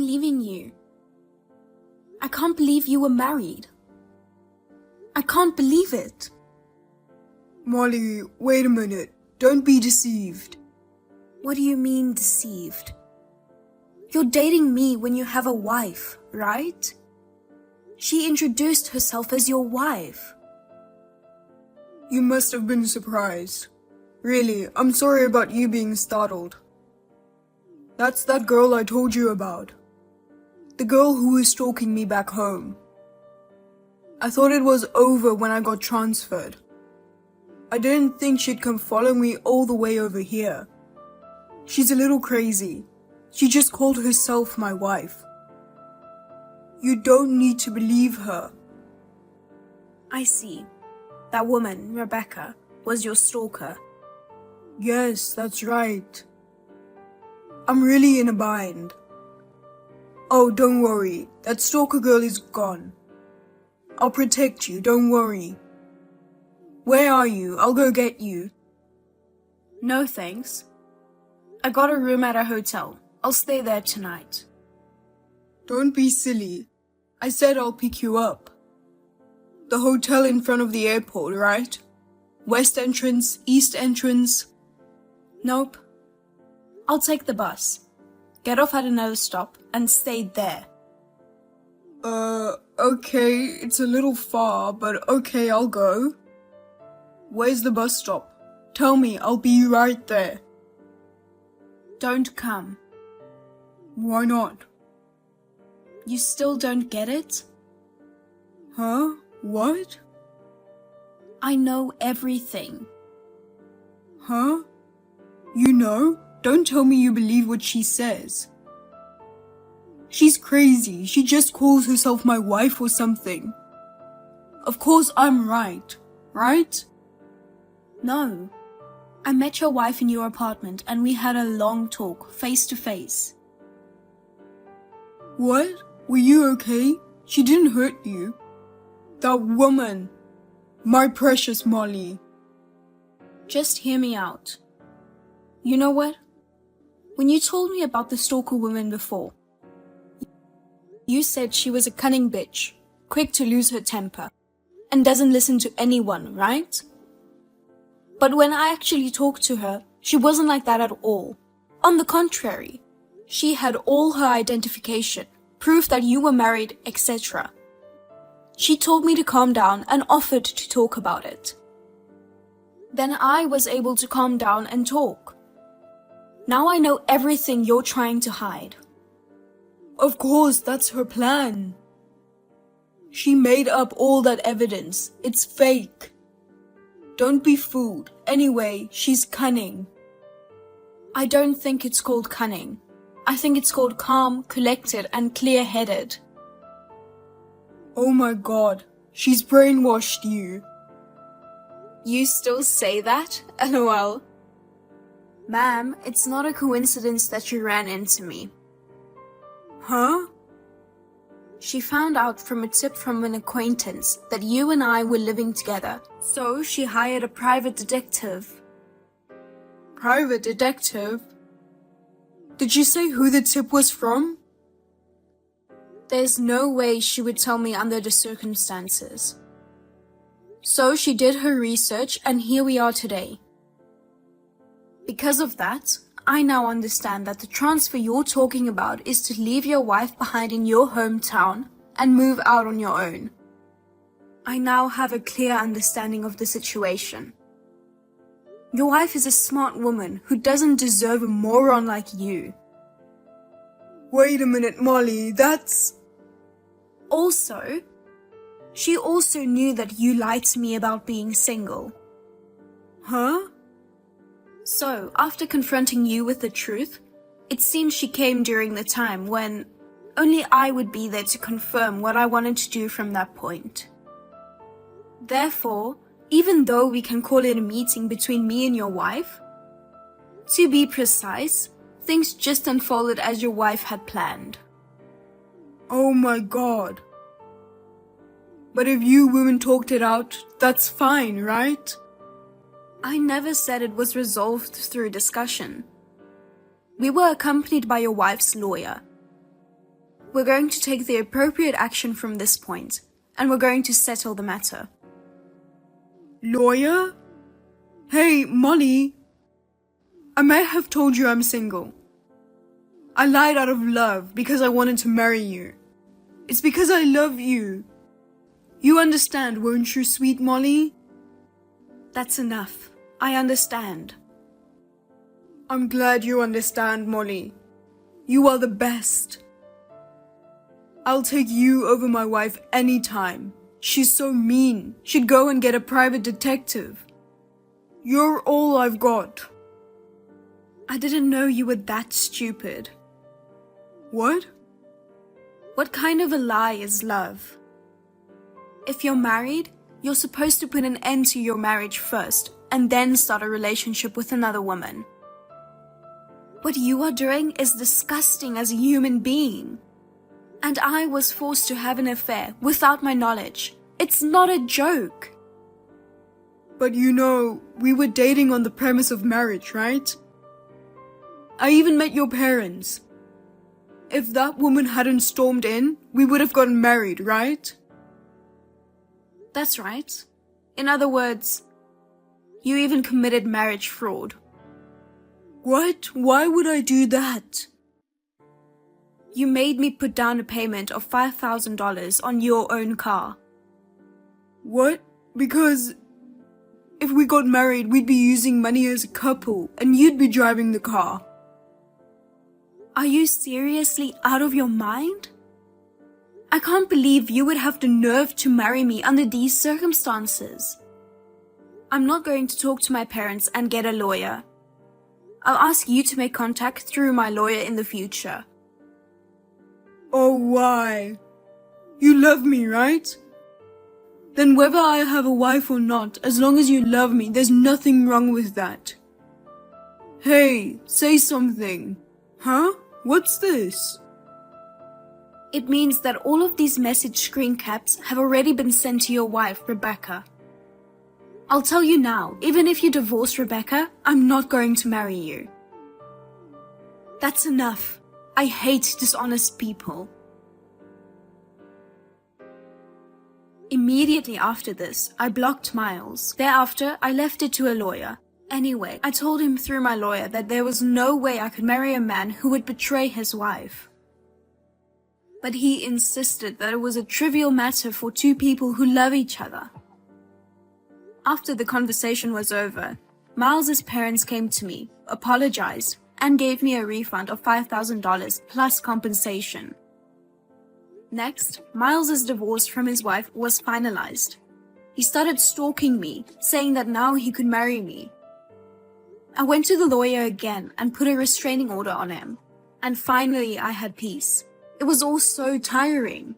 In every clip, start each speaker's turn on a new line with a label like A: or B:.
A: believing you. I can't believe you were married. I can't believe it.
B: Molly, wait a minute. Don't be deceived.
A: What do you mean deceived? You're dating me when you have a wife, right? She introduced herself as your wife.
B: You must have been surprised. Really, I'm sorry about you being startled. That's that girl I told you about. The girl who was stalking me back home. I thought it was over when I got transferred. I didn't think she'd come follow me all the way over here. She's a little crazy. She just called herself my wife. You don't need to believe her.
A: I see. That woman, Rebecca, was your stalker.
B: Yes, that's right. I'm really in a bind. Oh, don't worry. That stalker girl is gone. I'll protect you, don't worry. Where are you? I'll go get you.
A: No thanks. I got a room at a hotel. I'll stay there tonight.
B: Don't be silly. I said I'll pick you up. The hotel in front of the airport, right? West entrance, east entrance.
A: Nope. I'll take the bus. Get off at another stop and stay there.
B: Okay, it's a little far, but okay, I'll go. Where's the bus stop? Tell me, I'll be right there.
A: Don't come.
B: Why not?
A: You still don't get it?
B: Huh? What?
A: I know everything.
B: Huh? You know? Don't tell me you believe what she says. She's crazy. She just calls herself my wife or something. Of course I'm right. Right?
A: No. I met your wife in your apartment and we had a long talk, face to face.
B: What? Were you okay? She didn't hurt you. That woman. My precious Molly.
A: Just hear me out. You know what? When you told me about the stalker woman before, you said she was a cunning bitch, quick to lose her temper, and doesn't listen to anyone, right? But when I actually talked to her, she wasn't like that at all. On the contrary, she had all her identification, proof that you were married, etc. She told me to calm down and offered to talk about it. Then I was able to calm down and talk. Now I know everything you're trying to hide.
B: Of course, that's her plan. She made up all that evidence. It's fake. Don't be fooled. Anyway, she's cunning.
A: I don't think it's called cunning. I think it's called calm, collected, and clear-headed.
B: Oh my god, she's brainwashed you.
A: You still say that? LOL. Ma'am, it's not a coincidence that you ran into me.
B: Huh?
A: She found out from a tip from an acquaintance that you and I were living together, so she hired a private detective.
B: Private detective? Did you say who the tip was from?
A: There's no way she would tell me under the circumstances. So she did her research and here we are today. Because of that, I now understand that the transfer you're talking about is to leave your wife behind in your hometown and move out on your own. I now have a clear understanding of the situation. Your wife is a smart woman who doesn't deserve a moron like you.
B: Wait a minute, Molly, that's...
A: Also, she also knew that you lied to me about being single.
B: Huh?
A: So, after confronting you with the truth, it seems she came during the time when only I would be there to confirm what I wanted to do from that point. Therefore, even though we can call it a meeting between me and your wife, to be precise, things just unfolded as your wife had planned.
B: Oh my god. But if you women talked it out, that's fine, right?
A: I never said it was resolved through discussion. We were accompanied by your wife's lawyer. we're going to take the appropriate action from this point, and we're going to settle the matter.
B: Lawyer? Hey, Molly. I may have told you I'm single. I lied out of love because I wanted to marry you. It's because I love you. You understand, won't you, sweet Molly?
A: That's enough. I understand.
B: I'm glad you understand, Molly. You are the best. I'll take you over my wife anytime. She's so mean. She'd go and get a private detective. You're all I've got.
A: I didn't know you were that stupid.
B: What?
A: What kind of a lie is love? If you're married, you're supposed to put an end to your marriage first and then start a relationship with another woman. What you are doing is disgusting as a human being. And I was forced to have an affair without my knowledge. It's not a joke.
B: But you know, we were dating on the premise of marriage, right? I even met your parents. If that woman hadn't stormed in, we would have gotten married, right?
A: That's right. In other words, you even committed marriage fraud.
B: What? Why would I do that?
A: You made me put down a payment of $5,000 on your own car.
B: What? Because if we got married, we'd be using money as a couple, and you'd be driving the car.
A: Are you seriously out of your mind? I can't believe you would have the nerve to marry me under these circumstances. I'm not going to talk to my parents and get a lawyer. I'll ask you to make contact through my lawyer in the future.
B: Oh, why? You love me, right? Then whether I have a wife or not, as long as you love me, there's nothing wrong with that. Hey, say something. Huh? What's this?
A: It means that all of these message screen caps have already been sent to your wife, Rebecca. I'll tell you now, even if you divorce Rebecca, I'm not going to marry you. That's enough. I hate dishonest people. Immediately after this, I blocked Miles. Thereafter, I left it to a lawyer. Anyway, I told him through my lawyer that there was no way I could marry a man who would betray his wife. But he insisted that it was a trivial matter for two people who love each other. After the conversation was over, Miles's parents came to me, apologized, and gave me a refund of $5,000 plus compensation. Next, Miles's divorce from his wife was finalized. He started stalking me, saying that now he could marry me. I went to the lawyer again and put a restraining order on him. And finally I had peace. It was all so tiring.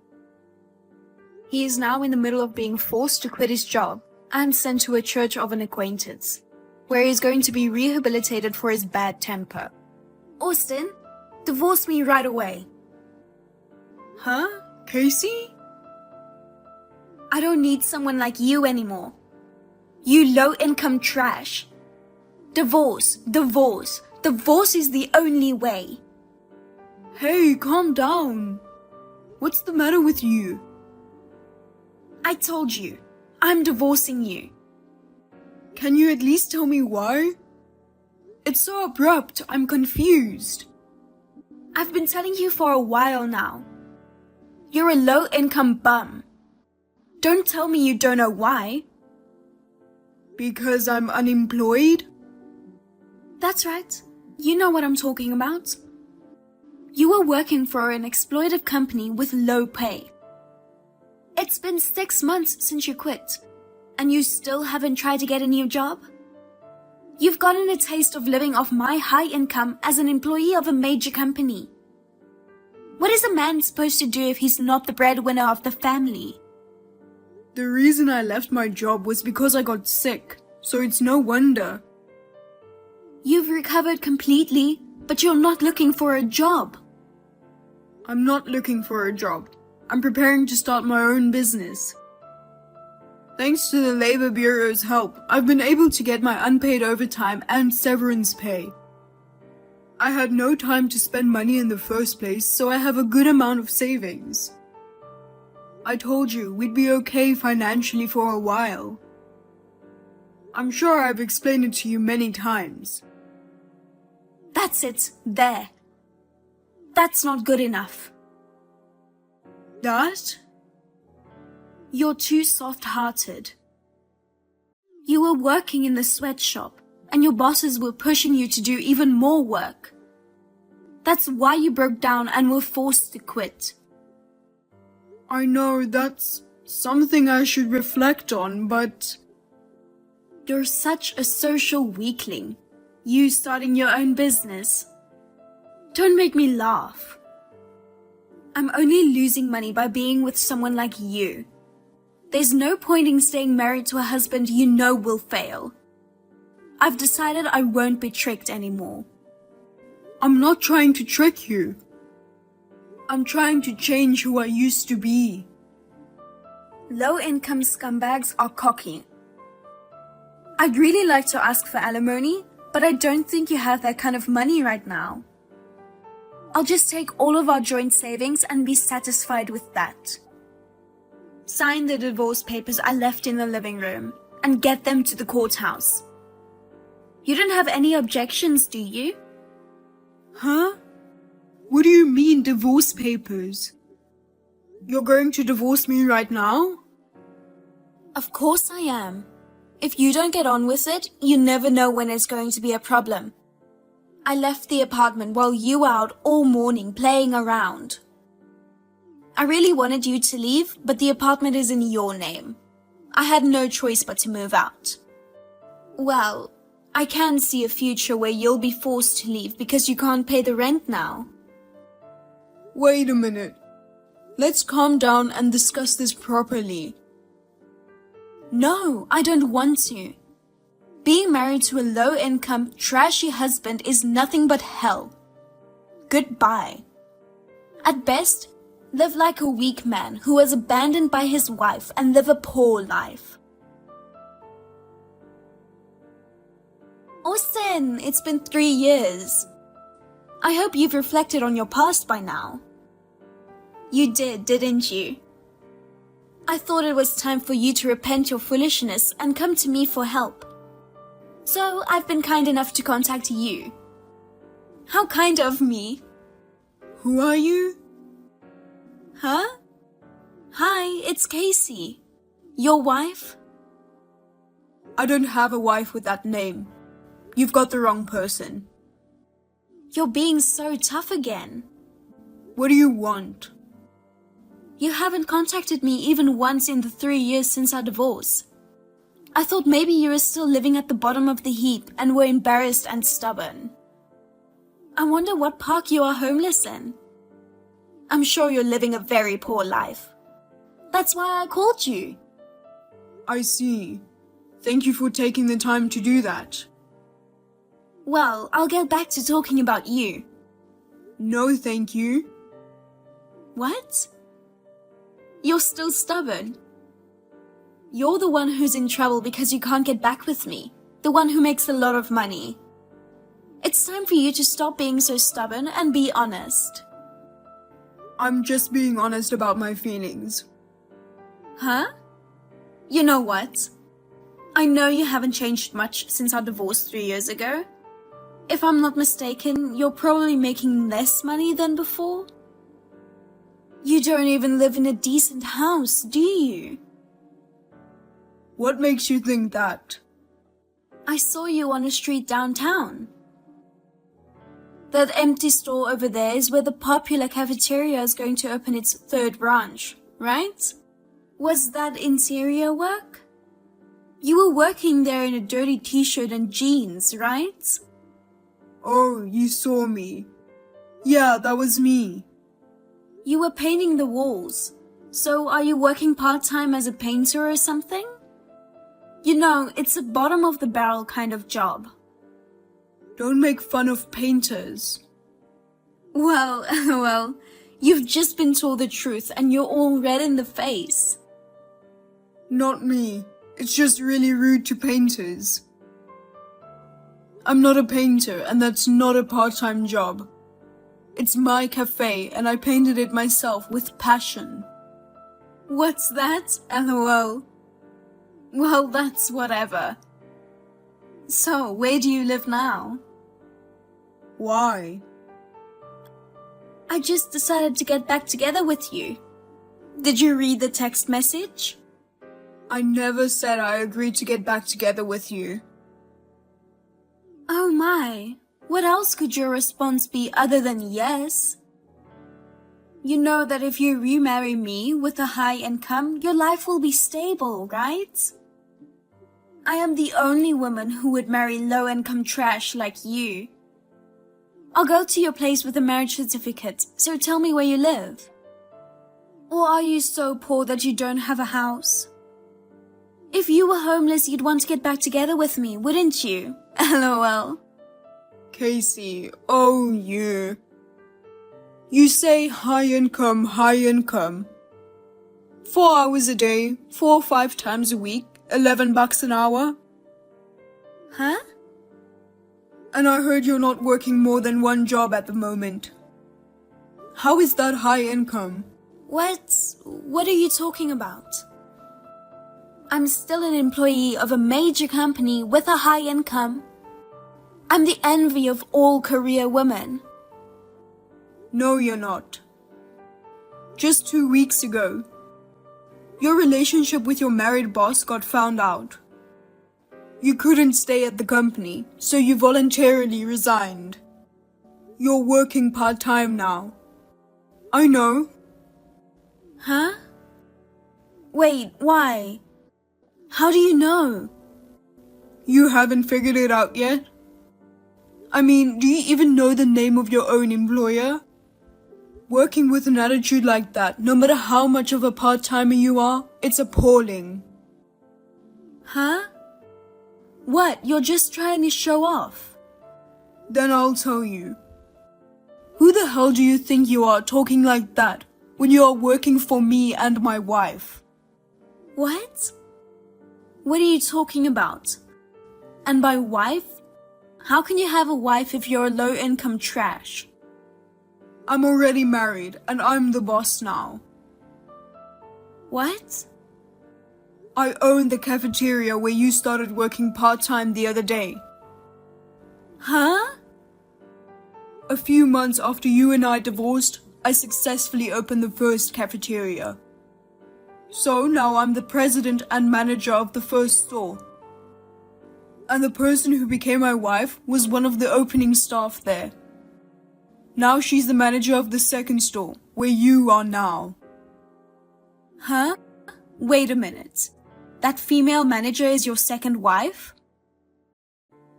A: He is now in the middle of being forced to quit his job and sent to a church of an acquaintance, where he is going to be rehabilitated for his bad temper. Austin, divorce me right away.
B: Huh? Casey?
A: I don't need someone like you anymore. You low-income trash. Divorce, divorce. Divorce is the only way.
B: Hey, calm down. What's the matter with you?
A: I told you, I'm divorcing you.
B: Can you at least tell me why? It's so abrupt, I'm confused.
A: I've been telling you for a while now. You're a low-income bum. Don't tell me you don't know why.
B: Because I'm unemployed?
A: That's right. You know what I'm talking about. You are working for an exploitive company with low pay. It's been 6 months since you quit, and you still haven't tried to get a new job? You've gotten a taste of living off my high income as an employee of a major company. What is a man supposed to do if he's not the breadwinner of the family?
B: The reason I left my job was because I got sick, so it's no wonder.
A: You've recovered completely, but you're not looking for a job.
B: I'm not looking for a job. I'm preparing to start my own business. Thanks to the Labor Bureau's help, I've been able to get my unpaid overtime and severance pay. I had no time to spend money in the first place, so I have a good amount of savings. I told you we'd be okay financially for a while. I'm sure I've explained it to you many times.
A: That's it, there. That's not good enough.
B: That?
A: You're too soft-hearted. You were working in the sweatshop, and your bosses were pushing you to do even more work. That's why you broke down and were forced to quit.
B: I know that's something I should reflect on, but...
A: You're such a social weakling. You starting your own business. Don't make me laugh. I'm only losing money by being with someone like you. There's no point in staying married to a husband you know will fail. I've decided I won't be tricked anymore.
B: I'm not trying to trick you. I'm trying to change who I used to be.
A: Low-income scumbags are cocky. I'd really like to ask for alimony, but I don't think you have that kind of money right now. I'll just take all of our joint savings and be satisfied with that. Sign the divorce papers I left in the living room and get them to the courthouse. You don't have any objections, do you?
B: Huh? What do you mean, divorce papers? You're going to divorce me right now?
A: Of course I am. If you don't get on with it, you never know when it's going to be a problem. I left the apartment while you were out all morning playing around. I really wanted you to leave, but the apartment is in your name. I had no choice but to move out. Well, I can see a future where you'll be forced to leave because you can't pay the rent now.
B: Wait a minute. Let's calm down and discuss this properly.
A: No, I don't want to. Being married to a low-income, trashy husband is nothing but hell. Goodbye. At best, live like a weak man who was abandoned by his wife and live a poor life. Austin, it's been 3 years. I hope you've reflected on your past by now. You did, didn't you? I thought it was time for you to repent your foolishness and come to me for help. So I've been kind enough to contact you. How kind of me.
B: Who are you?
A: Huh? Hi, it's Casey. Your wife?
B: I don't have a wife with that name. You've got the wrong person.
A: You're being so tough again.
B: What do you want?
A: You haven't contacted me even once in the 3 years since our divorce. I thought maybe you were still living at the bottom of the heap and were embarrassed and stubborn. I wonder what park you are homeless in. I'm sure you're living a very poor life. That's why I called you.
B: I see. Thank you for taking the time to do that.
A: Well, I'll get back to talking about you.
B: No, thank you.
A: What? You're still stubborn. You're the one who's in trouble because you can't get back with me. The one who makes a lot of money. It's time for you to stop being so stubborn and be honest.
B: I'm just being honest about my feelings.
A: Huh? You know what? I know you haven't changed much since our divorce 3 years ago. If I'm not mistaken, you're probably making less money than before. You don't even live in a decent house, do you?
B: What makes you think that?
A: I saw you on a street downtown. That empty store over there is where the popular cafeteria is going to open its 3rd branch, right? Was that interior work? You were working there in a dirty t-shirt and jeans, right?
B: Oh, you saw me. Yeah, that was me.
A: You were painting the walls. So are you working part-time as a painter or something? You know, it's a bottom-of-the-barrel kind of job.
B: Don't make fun of painters.
A: Well, you've just been told the truth and you're all red in the face.
B: Not me. It's just really rude to painters. I'm not a painter, and that's not a part-time job. It's my cafe, and I painted it myself with passion.
A: What's that? LOL. Well, that's whatever. So, where do you live now?
B: Why?
A: I just decided to get back together with you. Did you read the text message?
B: I never said I agreed to get back together with you.
A: Oh my, what else could your response be other than yes? You know that if you remarry me with a high income, your life will be stable, right? I am the only woman who would marry low-income trash like you. I'll go to your place with a marriage certificate, so tell me where you live. Or are you so poor that you don't have a house? If you were homeless, you'd want to get back together with me, wouldn't you? LOL.
B: Casey, oh you. You say high income, high income. 4 hours a day, 4 or 5 times a week, $11 an hour.
A: Huh?
B: And I heard you're not working more than one job at the moment. How is that high income?
A: What are you talking about? I'm still an employee of a major company with a high income. I'm the envy of all career women.
B: No, you're not. Just 2 weeks ago, your relationship with your married boss got found out. You couldn't stay at the company, so you voluntarily resigned. You're working part-time now. I know.
A: Huh? Wait, why? How do you know?
B: You haven't figured it out yet? I mean, do you even know the name of your own employer? Working with an attitude like that, no matter how much of a part-timer you are, it's appalling.
A: Huh? What, you're just trying to show off?
B: Then I'll tell you. Who the hell do you think you are talking like that when you are working for me and my wife?
A: What? What are you talking about? And by wife? How can you have a wife if you're a low-income trash?
B: I'm already married and I'm the boss now.
A: What?
B: I own the cafeteria where you started working part-time the other day.
A: Huh?
B: A few months after you and I divorced, I successfully opened the first cafeteria. So now I'm the president and manager of the first store. And the person who became my wife was one of the opening staff there. Now she's the manager of the second store, where you are now.
A: Huh? Wait a minute. That female manager is your second wife?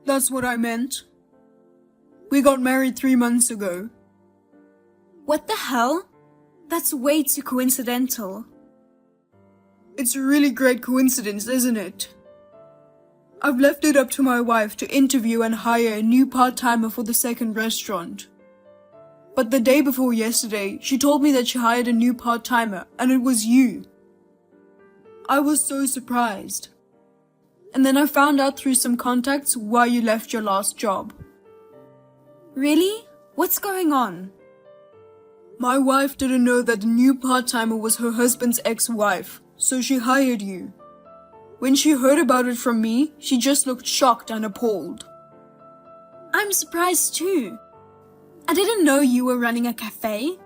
B: That's what I meant. We got married 3 months ago.
A: What the hell? That's way too coincidental.
B: It's a really great coincidence, isn't it? I've left it up to my wife to interview and hire a new part-timer for the second restaurant. But the day before yesterday, she told me that she hired a new part-timer, and it was you. I was so surprised. And then I found out through some contacts why you left your last job.
A: Really? What's going on?
B: My wife didn't know that the new part-timer was her husband's ex-wife, so she hired you. When she heard about it from me, she just looked shocked and appalled.
A: I'm surprised too. I didn't know you were running a cafe.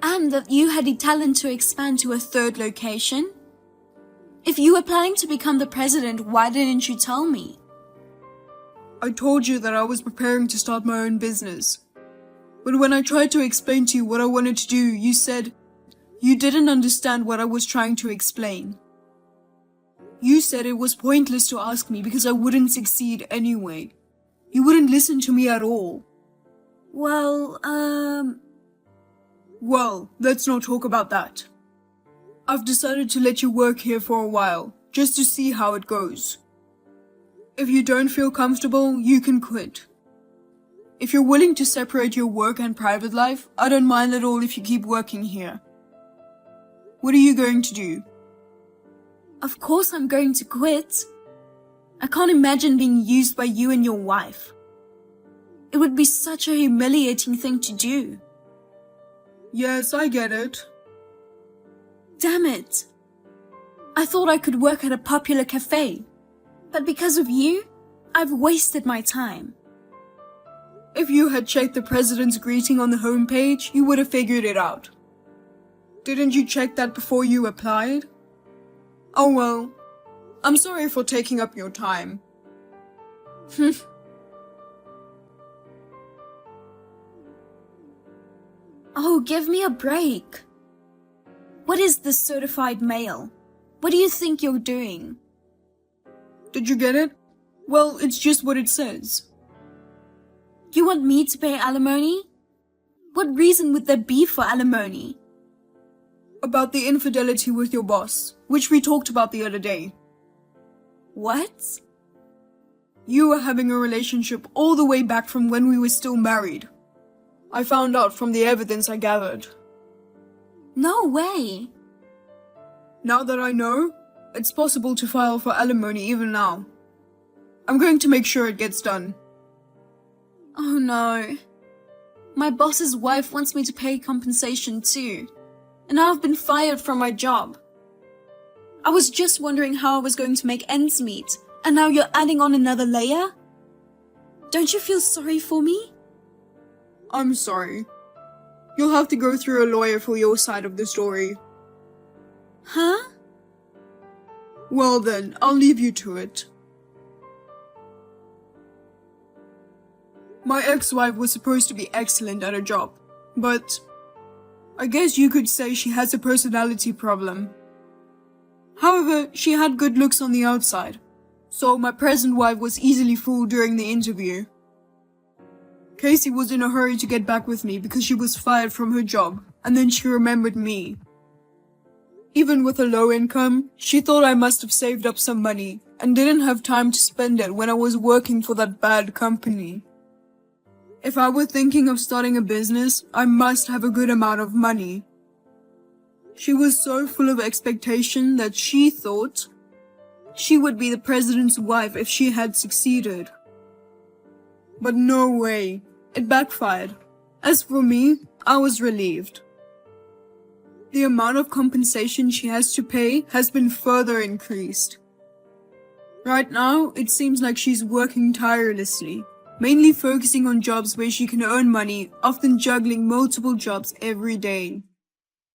A: And that you had the talent to expand to a third location. If you were planning to become the president, why didn't you tell me?
B: I told you that I was preparing to start my own business. But when I tried to explain to you what I wanted to do, you said you didn't understand what I was trying to explain. You said it was pointless to ask me because I wouldn't succeed anyway. You wouldn't listen to me at all.
A: Well,
B: Well, let's not talk about that. I've decided to let you work here for a while, just to see how it goes. If you don't feel comfortable, you can quit. If you're willing to separate your work and private life, I don't mind at all if you keep working here. What are you going to do?
A: of course I'm going to quit. I can't imagine being used by you and your wife. It would be such a humiliating thing to do.
B: Yes, I get it.
A: Damn it. I thought I could work at a popular cafe, but because of you, I've wasted my time.
B: If you had checked the president's greeting on the homepage, you would have figured it out. Didn't you check that before you applied? Oh well, I'm sorry for taking up your time.
A: Oh, give me a break. What is this certified mail? What do you think you're doing?
B: Did you get it? Well, it's just what it says.
A: You want me to pay alimony? What reason would there be for alimony?
B: About the infidelity with your boss, which we talked about the other day.
A: What?
B: You were having a relationship all the way back from when we were still married. I found out from the evidence I gathered.
A: No way.
B: Now that I know, it's possible to file for alimony even now. I'm going to make sure it gets done.
A: Oh no. My boss's wife wants me to pay compensation too, and now I've been fired from my job. I was just wondering how I was going to make ends meet, and now you're adding on another layer? Don't you feel sorry for me?
B: I'm sorry. You'll have to go through a lawyer for your side of the story.
A: Huh?
B: Well then, I'll leave you to it. My ex-wife was supposed to be excellent at her job, but I guess you could say she has a personality problem. However, she had good looks on the outside, so my present wife was easily fooled during the interview. Casey was in a hurry to get back with me because she was fired from her job, and then she remembered me. Even with a low income, she thought I must have saved up some money and didn't have time to spend it when I was working for that bad company. If I were thinking of starting a business, I must have a good amount of money. She was so full of expectation that she thought she would be the president's wife if she had succeeded. But no way, it backfired. As for me, I was relieved. The amount of compensation she has to pay has been further increased. Right now, it seems like she's working tirelessly, mainly focusing on jobs where she can earn money, often juggling multiple jobs every day.